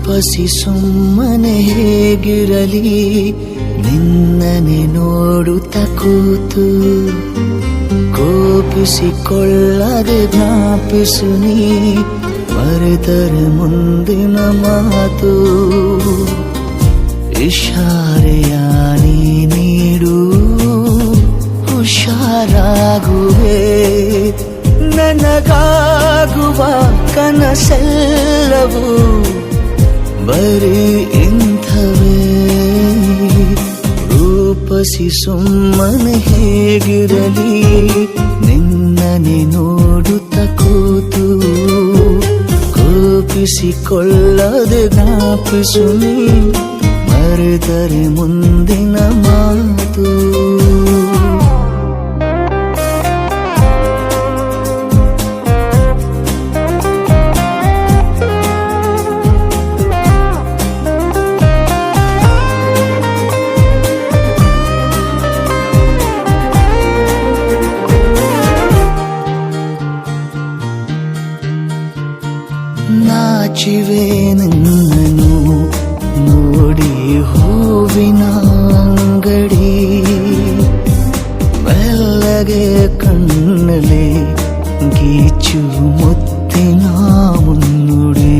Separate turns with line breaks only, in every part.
ರೂಪಸಿ ಸುಮ್ಮನೆ ಹೇಗಿರಲಿ ನಿನ್ನನೆ ನೋಡುತ್ತ ಕೂತು ಕೋಪಿಸಿಕೊಳ್ಳದೆ ಜ್ಞಾಪಿಸು ನೀ ಮರೆತರೆ ಮುಂದಿನ ಮಾತು ಇಶಾರೆಯ ನೀ ನೀಡು ಹುಷಾರಾಗುವೆ ನನಗಾಗುವ ಕನಸೆಲ್ಲವೂ ಬರೀ ಇಂಥವೇ ರೂಪಸಿ ಸುಮ್ಮನೆ ಹೇಗಿರಲಿ ನಿನ್ನನೆ ನೋಡುತ್ತ ಕೂತು ಕೋಪಿಸಿಕೊಳ್ಳದೆ ಜ್ಞಾಪಿಸು ನೀ ಮರೆತರೆ ಮುಂದಿನ ಮಾತು ನಾಚಿವೆ ನನ್ನನು ನೋಡಿ ಹೂವಿನ ಅಂಗಡಿ ಮೆಲ್ಲಗೆ ಕಣ್ಣಲೆ ಗೀಚು ಮುತ್ತಿನ ಮುನ್ನುಡಿ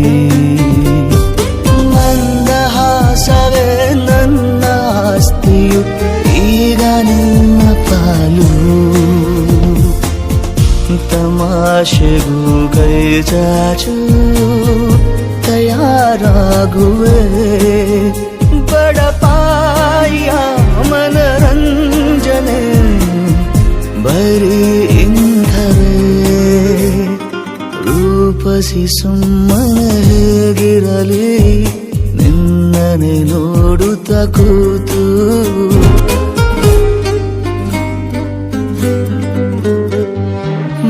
ಮಂದಹಾಸವೇ ನನ್ನ ಆಸ್ತಿಯು ಈಗ ನಿನ್ನ ಪಾಲು ತಮಾಷೆಗೂ ಕೈ ಚಾಚು ತಯಾರಾಗುವೆ ಬಡಪಾಯ ಮನರಂಜನೆ ಬರೀ ಇಂಥವೇ ರೂಪಸಿ ಸುಮ್ಮನೆ ಹೇಗಿರಲಿ ನಿನ್ನನೆ ನೋಡುತ್ತ ಕೂತು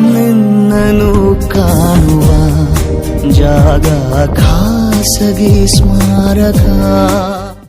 ನಿನ್ನನು ಕಾಣುವ ಜಾಗ ಖಾಸಗಿ ಸ್ಮಾರಕ